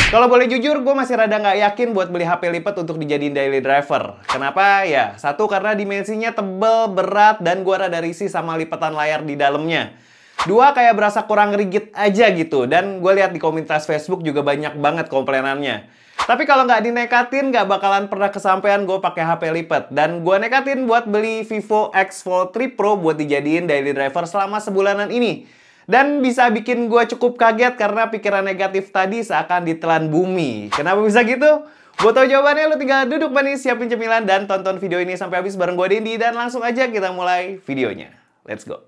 Kalau boleh jujur, gue masih rada nggak yakin buat beli HP lipat untuk dijadiin daily driver. Kenapa? Ya, satu karena dimensinya tebel, berat, dan gue rada risih sama lipatan layar di dalamnya. Dua, kayak berasa kurang rigid aja gitu. Dan gue lihat di komunitas Facebook juga banyak banget komplainannya. Tapi kalau nggak dinekatin, nggak bakalan pernah kesampaian gue pakai HP lipat. Dan gue nekatin buat beli Vivo X Fold 3 Pro buat dijadiin daily driver selama sebulanan ini. Dan bisa bikin gue cukup kaget karena pikiran negatif tadi seakan ditelan bumi. Kenapa bisa gitu? Buat tau jawabannya, lu tinggal duduk manis, siapin cemilan, dan tonton video ini sampai habis bareng gue Dendi. Dan langsung aja kita mulai videonya. Let's go!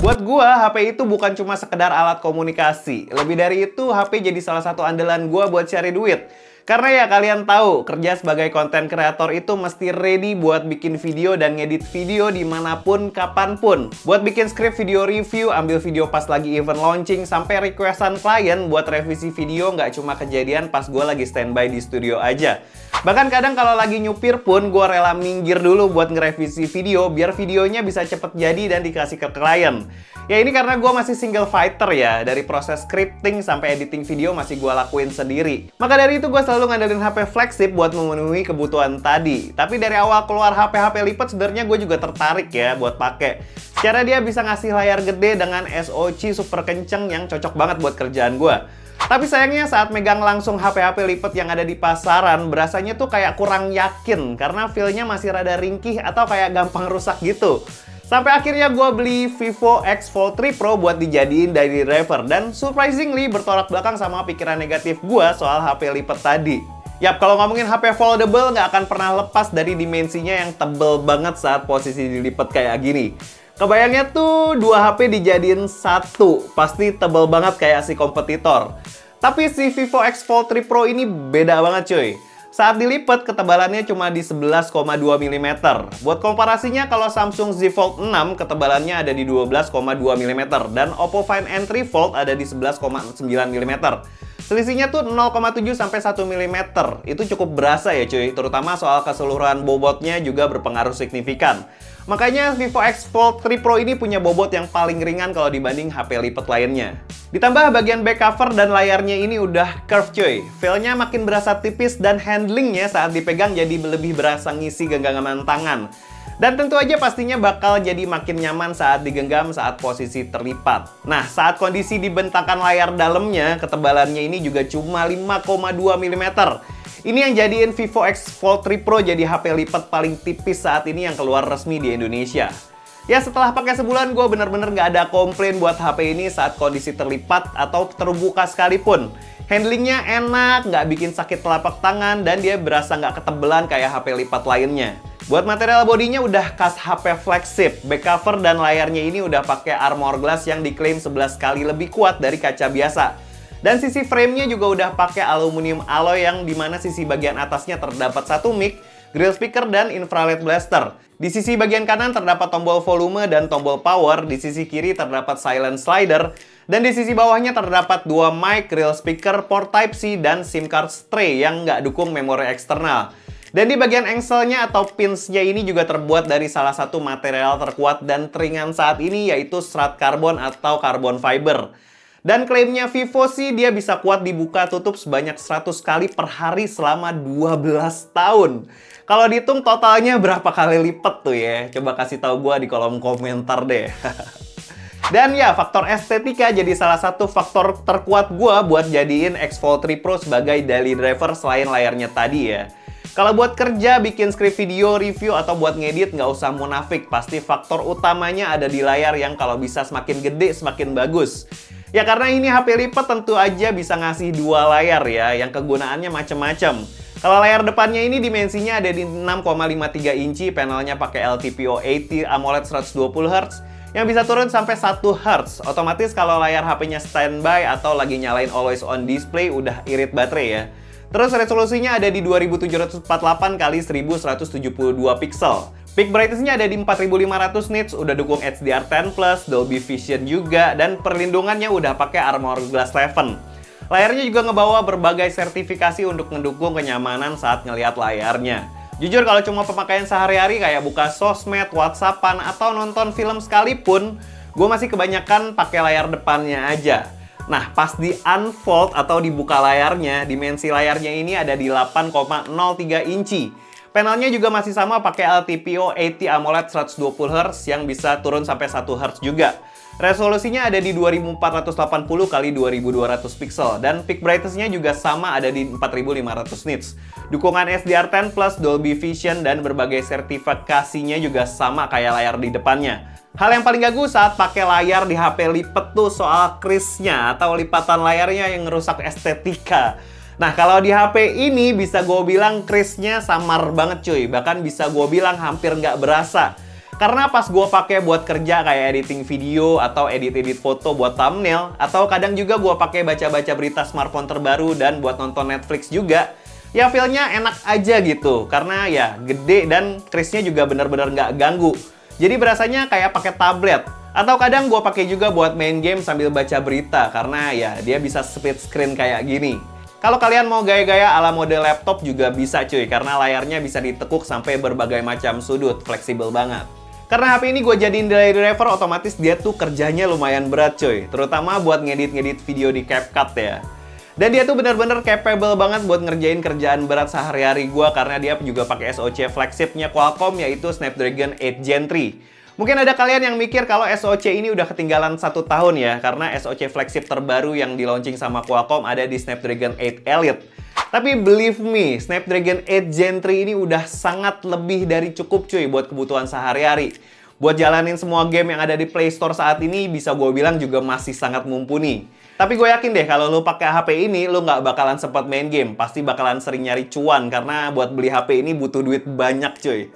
Buat gua, HP itu bukan cuma sekedar alat komunikasi. Lebih dari itu, HP jadi salah satu andalan gua buat cari duit. Karena ya kalian tahu, kerja sebagai konten kreator itu mesti ready buat bikin video dan ngedit video dimanapun, kapanpun. Buat bikin skrip video review, ambil video pas lagi event launching, sampai requestan klien buat revisi video nggak cuma kejadian pas gua lagi standby di studio aja. Bahkan kadang kalau lagi nyupir pun, gue rela minggir dulu buat ngerevisi video, biar videonya bisa cepet jadi dan dikasih ke klien. Ya ini karena gue masih single fighter ya, dari proses scripting sampai editing video masih gue lakuin sendiri. Maka dari itu gue selalu ngandelin HP flagship buat memenuhi kebutuhan tadi. Tapi dari awal keluar HP-HP lipat sebenarnya gue juga tertarik ya buat pakai. Secara dia bisa ngasih layar gede dengan SoC super kenceng yang cocok banget buat kerjaan gue. Tapi sayangnya saat megang langsung HP-HP lipat yang ada di pasaran, berasanya tuh kayak kurang yakin karena feel-nya masih rada ringkih atau kayak gampang rusak gitu. Sampai akhirnya gue beli Vivo X Fold 3 Pro buat dijadiin daily driver, dan surprisingly bertolak belakang sama pikiran negatif gue soal HP lipat tadi. Yap, kalau ngomongin HP foldable nggak akan pernah lepas dari dimensinya yang tebel banget saat posisi dilipat kayak gini. Kebayangnya tuh dua HP dijadiin satu, pasti tebel banget kayak si kompetitor. Tapi si Vivo X Fold 3 Pro ini beda banget cuy. Saat dilipat ketebalannya cuma di 11,2 mm. Buat komparasinya kalau Samsung Z Fold 6 ketebalannya ada di 12,2 mm dan Oppo Find N3 Fold ada di 11,9 mm. Selisihnya tuh 0,7 sampai 1 mm. Itu cukup berasa ya cuy, terutama soal keseluruhan bobotnya juga berpengaruh signifikan. Makanya Vivo X Fold 3 Pro ini punya bobot yang paling ringan kalau dibanding HP lipat lainnya. Ditambah bagian back cover dan layarnya ini udah curve cuy. Feel-nya makin berasa tipis dan handlingnya saat dipegang jadi lebih berasa ngisi genggaman tangan. Dan tentu aja pastinya bakal jadi makin nyaman saat digenggam saat posisi terlipat. Nah, saat kondisi dibentangkan layar dalamnya, ketebalannya ini juga cuma 5,2 mm. Ini yang jadiin Vivo X Fold 3 Pro jadi HP lipat paling tipis saat ini yang keluar resmi di Indonesia. Ya setelah pakai sebulan gue bener-bener nggak ada komplain buat HP ini saat kondisi terlipat atau terbuka sekalipun. Handlingnya enak, nggak bikin sakit telapak tangan, dan dia berasa nggak ketebelan kayak HP lipat lainnya. Buat material bodinya udah khas HP flagship, back cover dan layarnya ini udah pakai armor glass yang diklaim 11 kali lebih kuat dari kaca biasa. Dan sisi framenya juga udah pakai aluminium alloy yang dimana sisi bagian atasnya terdapat satu mic, grill speaker, dan infrared blaster. Di sisi bagian kanan terdapat tombol volume dan tombol power, di sisi kiri terdapat silent slider, dan di sisi bawahnya terdapat dua mic, grill speaker, port Type-C, dan SIM card tray yang nggak dukung memori eksternal. Dan di bagian engselnya atau pinsnya ini juga terbuat dari salah satu material terkuat dan teringan saat ini, yaitu serat karbon atau carbon fiber. Dan klaimnya Vivo sih dia bisa kuat dibuka tutup sebanyak 100 kali per hari selama 12 tahun. Kalau dihitung totalnya berapa kali lipat tuh ya? Coba kasih tahu gua di kolom komentar deh. Dan ya, faktor estetika jadi salah satu faktor terkuat gua buat jadiin X Fold 3 Pro sebagai daily driver selain layarnya tadi ya. Kalau buat kerja, bikin skrip video, review, atau buat ngedit, nggak usah munafik. Pasti faktor utamanya ada di layar yang kalau bisa semakin gede, semakin bagus. Ya karena ini HP lipat tentu aja bisa ngasih dua layar ya, yang kegunaannya macem-macem. Kalau layar depannya ini dimensinya ada di 6,53 inci, panelnya pakai LTPO 80 AMOLED 120Hz, yang bisa turun sampai 1 Hz. Otomatis kalau layar HP-nya standby atau lagi nyalain always on display udah irit baterai ya. Terus resolusinya ada di 2748 x 1172 pixel. Peak brightness-nya ada di 4500 nits, udah dukung HDR10+, Dolby Vision juga, dan perlindungannya udah pakai Armor Glass 11. Layarnya juga ngebawa berbagai sertifikasi untuk mendukung kenyamanan saat ngelihat layarnya. Jujur kalau cuma pemakaian sehari-hari kayak buka sosmed, whatsappan, atau nonton film sekalipun, gue masih kebanyakan pakai layar depannya aja. Nah, pas di unfold atau dibuka layarnya, dimensi layarnya ini ada di 8,03 inci. Panelnya juga masih sama pakai LTPO 80 AMOLED 120Hz yang bisa turun sampai 1 Hz juga. Resolusinya ada di 2480 x 2200 pixel dan peak brightness-nya juga sama ada di 4500 nits. Dukungan SDR10+, Dolby Vision dan berbagai sertifikasinya juga sama kayak layar di depannya. Hal yang paling ganggu saat pakai layar di HP lipet tuh soal crease-nya atau lipatan layarnya yang ngerusak estetika. Nah, kalau di HP ini bisa gue bilang crease-nya samar banget cuy. Bahkan bisa gue bilang hampir nggak berasa. Karena pas gue pakai buat kerja kayak editing video atau edit-edit foto buat thumbnail, atau kadang juga gue pakai baca-baca berita smartphone terbaru dan buat nonton Netflix juga, ya feel-nya enak aja gitu. Karena ya gede dan crease-nya juga bener-bener nggak ganggu. Jadi berasanya kayak pakai tablet. Atau kadang gue pakai juga buat main game sambil baca berita karena ya dia bisa split screen kayak gini. Kalau kalian mau gaya-gaya ala model laptop juga bisa cuy, karena layarnya bisa ditekuk sampai berbagai macam sudut, fleksibel banget. Karena HP ini gue jadiin daily driver, otomatis dia tuh kerjanya lumayan berat cuy. Terutama buat ngedit-ngedit video di CapCut ya. Dan dia tuh bener-bener capable banget buat ngerjain kerjaan berat sehari-hari gue, karena dia juga pakai SoC flagshipnya Qualcomm yaitu Snapdragon 8 Gen 3. Mungkin ada kalian yang mikir kalau SoC ini udah ketinggalan 1 tahun ya, karena SoC flagship terbaru yang di launching sama Qualcomm ada di Snapdragon 8 Elite. Tapi believe me, Snapdragon 8 Gen 3 ini udah sangat lebih dari cukup cuy buat kebutuhan sehari-hari. Buat jalanin semua game yang ada di Play Store saat ini, bisa gue bilang juga masih sangat mumpuni. Tapi gue yakin deh kalau lo pakai HP ini, lo nggak bakalan sempat main game. Pasti bakalan sering nyari cuan, karena buat beli HP ini butuh duit banyak cuy.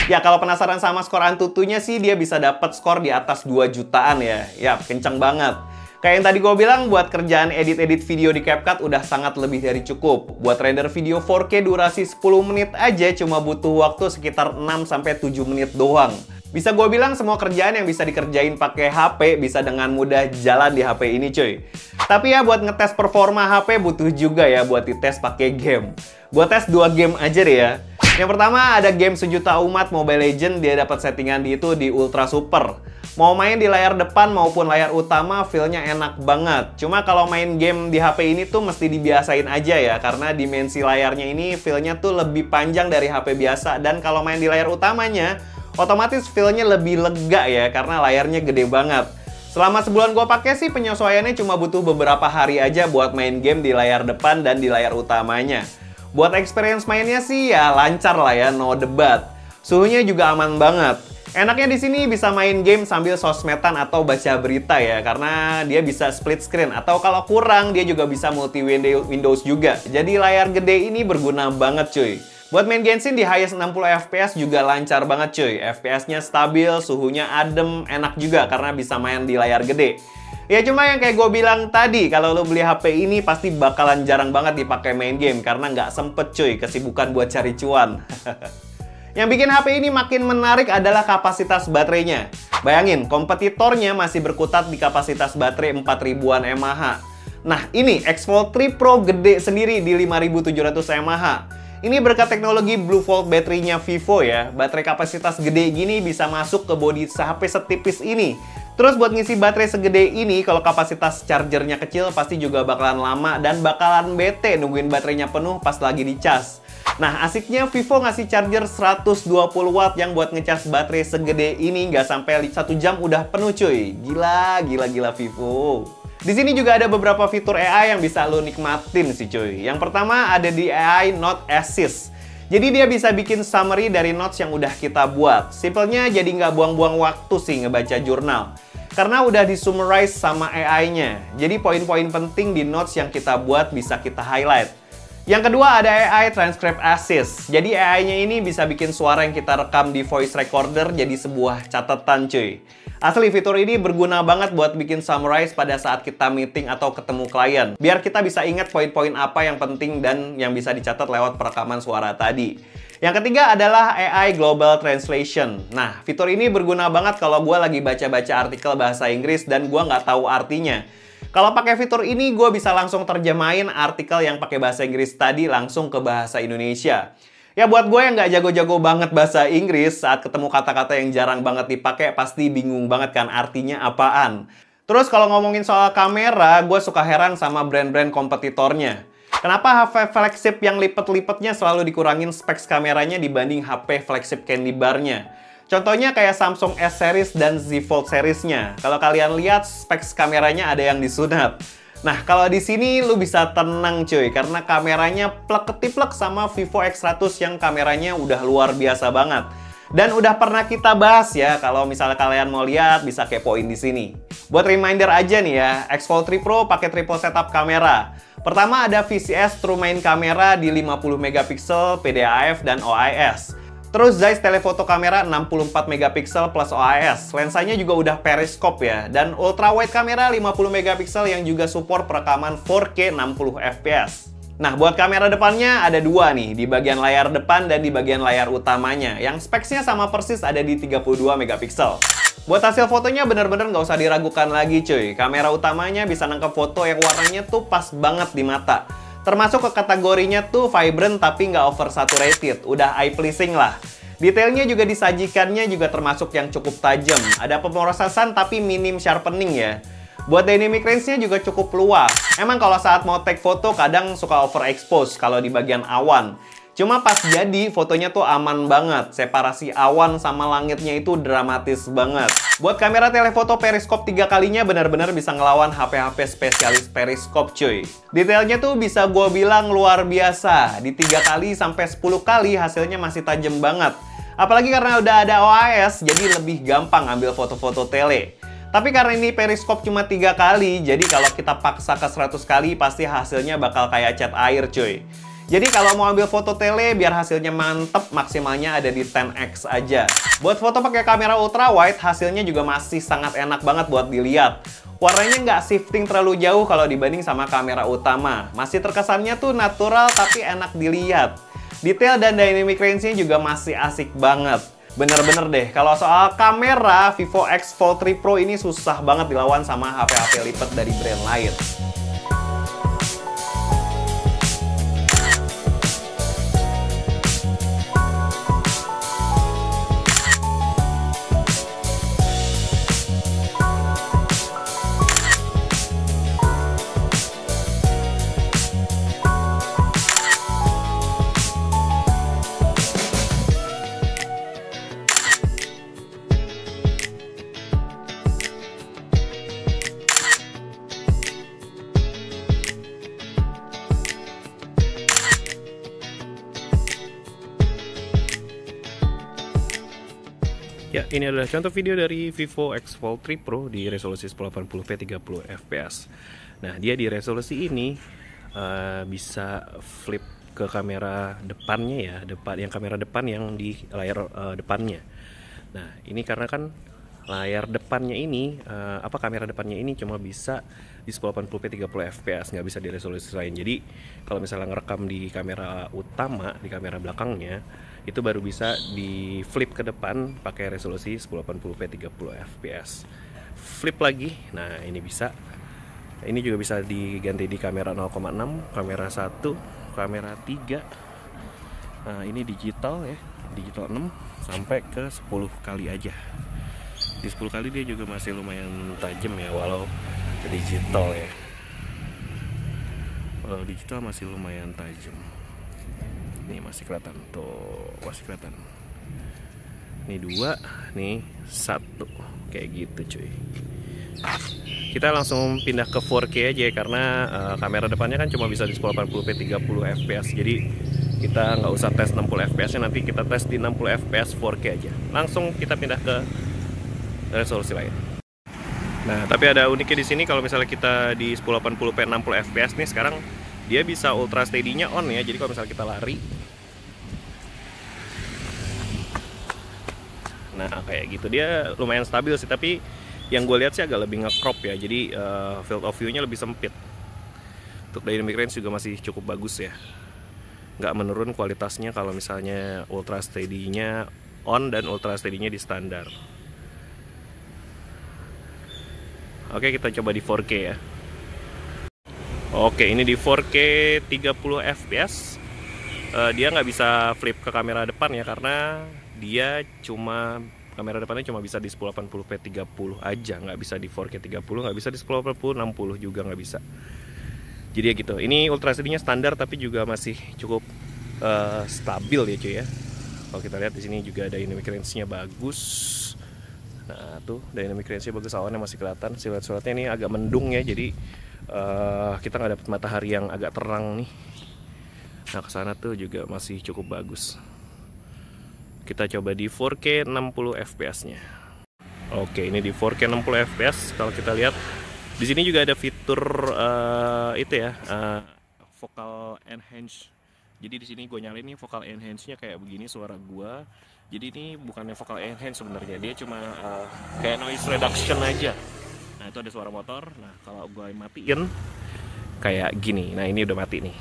Ya, kalau penasaran sama skor Antutunya sih, dia bisa dapat skor di atas 2 jutaan ya. Ya, kenceng banget. Kayak yang tadi gue bilang, buat kerjaan edit-edit video di CapCut udah sangat lebih dari cukup. Buat render video 4K durasi 10 menit aja cuma butuh waktu sekitar 6-7 menit doang. Bisa gue bilang semua kerjaan yang bisa dikerjain pakai HP bisa dengan mudah jalan di HP ini cuy. Tapi ya buat ngetes performa HP butuh juga ya buat dites pakai game. Buat tes 2 game aja deh ya. Yang pertama ada game sejuta umat Mobile Legends, dia dapat settingan di Ultra Super. Mau main di layar depan maupun layar utama, feel-nya enak banget. Cuma kalau main game di HP ini tuh mesti dibiasain aja ya, karena dimensi layarnya ini feel-nya tuh lebih panjang dari HP biasa. Dan kalau main di layar utamanya, otomatis feel-nya lebih lega ya, karena layarnya gede banget. Selama sebulan gue pakai sih penyesuaiannya cuma butuh beberapa hari aja buat main game di layar depan dan di layar utamanya. Buat experience mainnya sih ya lancar lah ya, no debat. Suhunya juga aman banget. Enaknya di sini bisa main game sambil sosmedan atau baca berita ya, karena dia bisa split screen, atau kalau kurang dia juga bisa multi Windows juga. Jadi layar gede ini berguna banget cuy. Buat main Genshin di highest 60 fps juga lancar banget cuy. FPS-nya stabil, suhunya adem, enak juga karena bisa main di layar gede. Ya cuma yang kayak gue bilang tadi, kalau lo beli HP ini pasti bakalan jarang banget dipakai main game karena nggak sempet cuy, kesibukan buat cari cuan. Yang bikin HP ini makin menarik adalah kapasitas baterainya. Bayangin, kompetitornya masih berkutat di kapasitas baterai 4000-an mAh. Nah ini X-Fold 3 Pro gede sendiri di 5700 mAh. Ini berkat teknologi Blue Volt baterainya Vivo ya. Baterai kapasitas gede gini bisa masuk ke bodi HP setipis ini. Terus buat ngisi baterai segede ini, kalau kapasitas chargernya kecil pasti juga bakalan lama dan bakalan bete nungguin baterainya penuh pas lagi dicas. Nah asiknya Vivo ngasih charger 120 watt yang buat ngecas baterai segede ini nggak sampai 1 jam udah penuh cuy. Gila Vivo. Di sini juga ada beberapa fitur AI yang bisa lo nikmatin sih cuy. Yang pertama ada di AI Note Assist. Jadi dia bisa bikin summary dari notes yang udah kita buat. Simpelnya jadi nggak buang-buang waktu sih ngebaca jurnal. Karena udah di-summarize sama AI-nya. Jadi poin-poin penting di notes yang kita buat bisa kita highlight. Yang kedua ada AI Transcript Assist. Jadi AI-nya ini bisa bikin suara yang kita rekam di voice recorder jadi sebuah catatan cuy. Asli fitur ini berguna banget buat bikin summarize pada saat kita meeting atau ketemu klien. Biar kita bisa ingat poin-poin apa yang penting dan yang bisa dicatat lewat perekaman suara tadi. Yang ketiga adalah AI Global Translation. Nah, fitur ini berguna banget kalau gue lagi baca-baca artikel bahasa Inggris dan gue nggak tahu artinya. Kalau pakai fitur ini, gue bisa langsung terjemahin artikel yang pakai bahasa Inggris tadi langsung ke bahasa Indonesia. Ya buat gue yang nggak jago-jago banget bahasa Inggris, saat ketemu kata-kata yang jarang banget dipakai, pasti bingung banget kan artinya apaan. Terus kalau ngomongin soal kamera, gue suka heran sama brand-brand kompetitornya. Kenapa HP flagship yang lipet-lipetnya selalu dikurangin specs kameranya dibanding HP flagship candy bar-nya? Contohnya kayak Samsung S series dan Z Fold series-nya. Kalau kalian lihat specs kameranya ada yang disunat. Nah, kalau di sini lu bisa tenang cuy, karena kameranya plek-ketiplek sama Vivo X100 yang kameranya udah luar biasa banget. Dan udah pernah kita bahas ya, kalau misalnya kalian mau lihat bisa kepoin di sini. Buat reminder aja nih ya, X Fold 3 Pro pakai triple setup kamera. Pertama ada VCS True Main Camera di 50 megapiksel, PDAF dan OIS. Terus Zeiss telefoto kamera 64 megapiksel plus OIS. Lensanya juga udah periscope ya. Dan ultra wide kamera 50 megapiksel yang juga support perekaman 4K 60 fps. Nah, buat kamera depannya ada dua nih, di bagian layar depan dan di bagian layar utamanya. Yang speksnya sama persis ada di 32 megapiksel. Buat hasil fotonya bener-bener nggak usah diragukan lagi cuy. Kamera utamanya bisa nangkep foto yang warnanya tuh pas banget di mata. Termasuk ke kategorinya tuh vibrant tapi nggak oversaturated, udah eye pleasing lah. Detailnya juga disajikannya juga termasuk yang cukup tajam. Ada pemrosesan tapi minim sharpening ya. Buat dynamic range-nya juga cukup luas. Emang kalau saat mau take foto kadang suka overexpose kalau di bagian awan. Cuma pas jadi fotonya tuh aman banget. Separasi awan sama langitnya itu dramatis banget. Buat kamera telefoto periskop 3 kalinya benar-benar bisa ngelawan HP-HP spesialis periskop cuy. Detailnya tuh bisa gue bilang luar biasa. Di 3 kali sampai 10 kali hasilnya masih tajam banget. Apalagi karena udah ada OIS, jadi lebih gampang ambil foto-foto tele. Tapi karena ini periskop cuma 3 kali, jadi kalau kita paksa ke 100 kali pasti hasilnya bakal kayak cat air cuy. Jadi kalau mau ambil foto tele biar hasilnya mantep, maksimalnya ada di 10x aja. Buat foto pakai kamera ultra wide, hasilnya juga masih sangat enak banget buat dilihat. Warnanya nggak shifting terlalu jauh kalau dibanding sama kamera utama. Masih terkesannya tuh natural tapi enak dilihat. Detail dan dynamic range-nya juga masih asik banget. Bener-bener deh, kalau soal kamera, Vivo X Fold 3 Pro ini susah banget dilawan sama HP-HP lipat dari brand lain. Ya, ini adalah contoh video dari Vivo X Fold 3 Pro di resolusi 1080p 30 fps. Nah, dia di resolusi ini bisa flip ke kamera depannya ya, yang kamera depan yang di layar depannya. Nah, ini karena kan layar depannya ini, kamera depannya ini cuma bisa di 1080p 30 fps, nggak bisa di resolusi lain. Jadi kalau misalnya ngerekam di kamera utama, di kamera belakangnya, itu baru bisa di flip ke depan pakai resolusi 1080p 30 fps. Flip lagi, nah ini bisa. Ini juga bisa diganti di kamera 0,6, kamera 1, kamera 3. Nah, ini digital ya, digital 6 sampai ke 10 kali aja. Di 10 kali dia juga masih lumayan tajam ya, walau digital ya. Walau digital masih lumayan tajam. Ini masih kelihatan tuh, masih kelihatan. Ini 2, nih 1, kayak gitu cuy. Kita langsung pindah ke 4K aja ya, karena kamera depannya kan cuma bisa di 1080p 30 fps. Jadi kita nggak usah tes 60 fps nya, nanti kita tes di 60 fps 4K aja. Langsung kita pindah ke resolusi lain. Nah, tapi ada uniknya di sini, kalau misalnya kita di 1080p 60 fps nih, sekarang dia bisa ultra steady-nya on ya. Jadi kalau misalnya kita lari, nah kayak gitu, dia lumayan stabil sih. Tapi yang gue lihat sih agak lebih nge-crop ya, jadi field of view-nya lebih sempit. Untuk dynamic range juga masih cukup bagus ya, nggak menurun kualitasnya kalau misalnya ultra steady-nya on dan ultra steady-nya di standar. Oke, kita coba di 4K ya. Oke, ini di 4K 30 fps. dia nggak bisa flip ke kamera depan ya, karena dia cuma kamera depannya cuma bisa di 1080p 30 aja, nggak bisa di 4K 30, nggak bisa di 1080 60 juga nggak bisa. Jadi ya gitu. Ini Ultra HD-nya standar tapi juga masih cukup stabil ya cuy ya. Kalau kita lihat di sini juga dynamic range-nya bagus. Nah tuh dynamic range-nya bagus, awannya masih kelihatan. Siluet-siluetnya ini agak mendung ya, jadi kita nggak dapat matahari yang agak terang nih. Nah kesana tuh juga masih cukup bagus. Kita coba di 4K 60 fps-nya. Oke, ini di 4K 60 fps. Kalau kita lihat di sini juga ada fitur itu ya, vocal enhance. Jadi di sini gue nyalain nih vocal enhance-nya kayak begini suara gue. Jadi ini bukannya vocal enhance sebenarnya, dia cuma kayak noise reduction aja. Nah itu ada suara motor. Nah kalau gue matiin kayak gini. Nah ini udah mati nih.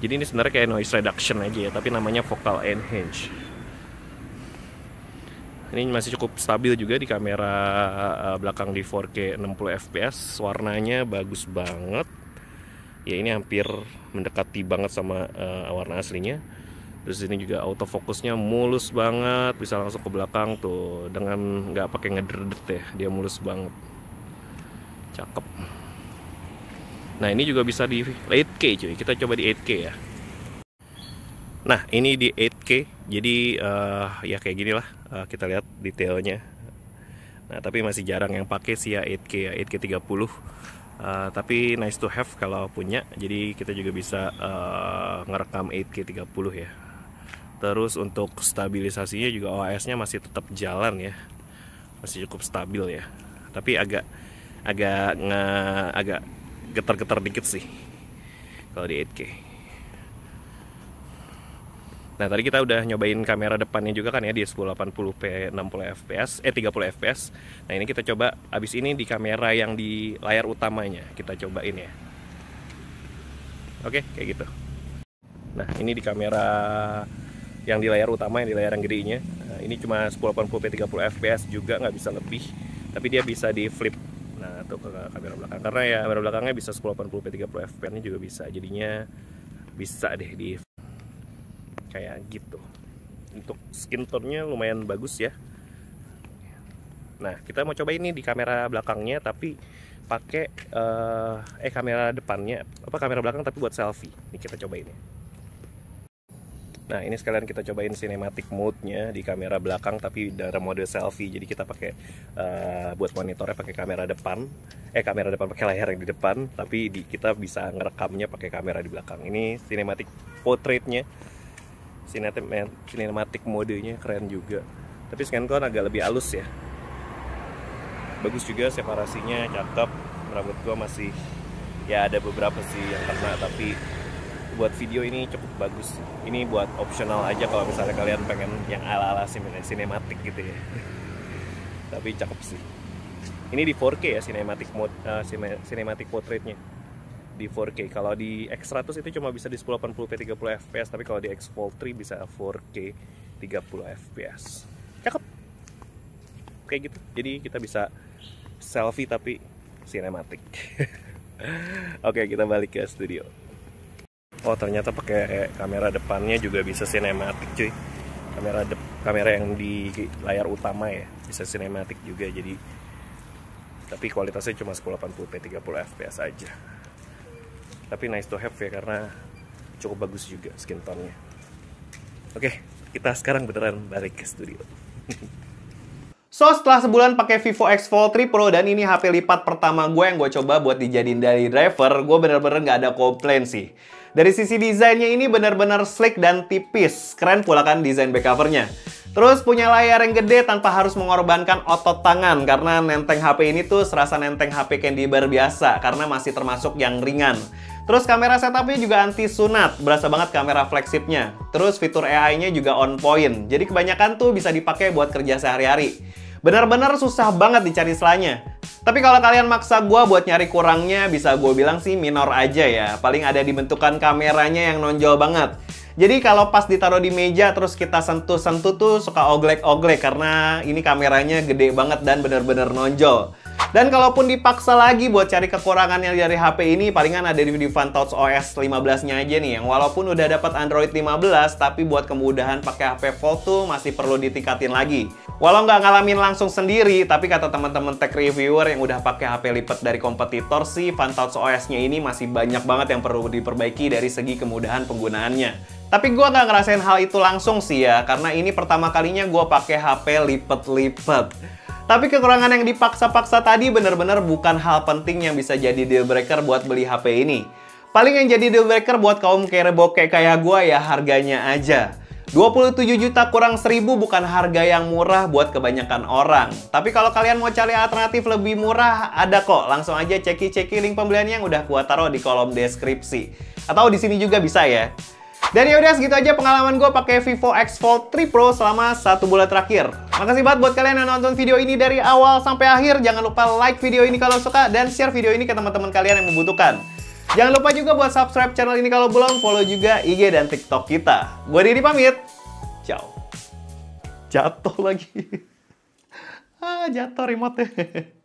Jadi ini sebenarnya kayak noise reduction aja ya, tapi namanya vocal enhance. Ini masih cukup stabil juga di kamera belakang di 4K 60 fps. Warnanya bagus banget. Ya ini hampir mendekati banget sama warna aslinya. Terus ini juga autofocusnya mulus banget, bisa langsung ke belakang tuh dengan nggak pakai ngedredet ya, dia mulus banget. Cakep. Nah ini juga bisa di 8K cuy, kita coba di 8K ya. Nah ini di 8K, jadi ya kayak gini lah, kita lihat detailnya. Nah tapi masih jarang yang pakai sih ya 8K ya, 8K 30. Tapi nice to have kalau punya, jadi kita juga bisa ngerekam 8K 30 ya. Terus untuk stabilisasinya juga OAS-nya masih tetap jalan ya, masih cukup stabil ya. Tapi agak getar-getar dikit sih kalau di 8K. Nah tadi kita udah nyobain kamera depannya juga kan ya di 1080p 30 fps. Nah ini kita coba abis ini di kamera yang di layar utamanya, kita cobain ya. Oke kayak gitu. Nah ini di kamera yang di layar utama, yang di layar yang gedenya. Nah, ini cuma 1080p 30 fps juga, nggak bisa lebih. Tapi dia bisa di flip. Nah tuh ke kamera belakang, karena ya kamera belakangnya bisa 1080p 30 fps nya juga bisa. Jadinya bisa deh di kayak gitu. Untuk skin tone-nya lumayan bagus ya. Nah kita mau coba ini di kamera belakangnya tapi pakai kamera depannya, kamera belakang tapi buat selfie. Ini kita cobain ya. Nah ini sekalian kita cobain cinematic mode-nya di kamera belakang tapi dalam mode selfie. Jadi kita pakai buat monitornya pakai kamera depan, kamera depan pakai layar yang di depan, tapi kita bisa ngerekamnya pakai kamera di belakang. Ini cinematic portrait-nya, cinematic modenya keren juga. Tapi scan tone agak lebih halus ya. Bagus juga separasinya, cakep. Rambut gua masih ya ada beberapa sih yang kena, tapi buat video ini cukup bagus. Ini buat optional aja kalau misalnya kalian pengen yang ala-ala cinematic gitu ya. Tapi cakep sih. Ini di 4K ya cinematic mode, cinematic portrait-nya di 4K. Kalau di X100 itu cuma bisa di 1080p 30 fps, tapi kalau di X Fold 3 bisa 4K 30 fps. Cakep. Kayak gitu. Jadi kita bisa selfie tapi cinematic. Oke, kita balik ke studio. Oh ternyata pakai kamera depannya juga bisa cinematic cuy. Kamera yang di layar utama ya bisa cinematic juga, jadi tapi kualitasnya cuma 1080p 30 fps aja. Tapi nice to have ya karena cukup bagus juga skin tone-nya. Oke, kita sekarang beneran balik ke studio. So, setelah sebulan pakai Vivo X Fold 3 Pro dan ini HP lipat pertama gue yang gue coba buat dijadiin dari driver, gue bener-bener nggak ada komplain sih. Dari sisi desainnya ini bener-bener sleek dan tipis. Keren pula kan desain back covernya. Terus punya layar yang gede tanpa harus mengorbankan otot tangan, karena nenteng HP ini tuh serasa nenteng HP candy bar biasa karena masih termasuk yang ringan. Terus kamera setupnya juga anti sunat, berasa banget kamera flagshipnya. Terus fitur AI-nya juga on point, jadi kebanyakan tuh bisa dipakai buat kerja sehari-hari. Benar-benar susah banget dicari selanya. Tapi kalau kalian maksa gue buat nyari kurangnya, bisa gue bilang sih minor aja ya. Paling ada di bentukan kameranya yang nonjol banget. Jadi kalau pas ditaruh di meja terus kita sentuh-sentuh tuh suka oglek-oglek karena ini kameranya gede banget dan bener-bener nonjol. Dan kalaupun dipaksa lagi buat cari kekurangannya dari HP ini, palingan ada di Fantouch OS 15-nya aja nih, yang walaupun udah dapat Android 15, tapi buat kemudahan pakai HP Fold tuh masih perlu ditingkatin lagi. Walau nggak ngalamin langsung sendiri, tapi kata teman-teman tech reviewer yang udah pakai HP lipat dari kompetitor sih, Fantouch OS-nya ini masih banyak banget yang perlu diperbaiki dari segi kemudahan penggunaannya. Tapi gue nggak ngerasain hal itu langsung sih ya, karena ini pertama kalinya gue pakai HP lipet-lipet. Tapi kekurangan yang dipaksa-paksa tadi bener-bener bukan hal penting yang bisa jadi deal breaker buat beli HP ini. Paling yang jadi deal breaker buat kaum kere bokeh kayak gue ya harganya aja. 27 juta kurang 1000 bukan harga yang murah buat kebanyakan orang. Tapi kalau kalian mau cari alternatif lebih murah, ada kok. Langsung aja ceki-ceki link pembeliannya yang udah gua taruh di kolom deskripsi. Atau di sini juga bisa ya. Dan yaudah segitu aja pengalaman gue pakai Vivo X Fold 3 Pro selama 1 bulan terakhir. Makasih banget buat kalian yang nonton video ini dari awal sampai akhir. Jangan lupa like video ini kalau suka dan share video ini ke teman-teman kalian yang membutuhkan. Jangan lupa juga buat subscribe channel ini kalau belum, follow juga IG dan TikTok kita. Gue Didi pamit. Ciao. Jatuh lagi. Jatuh remote-nya.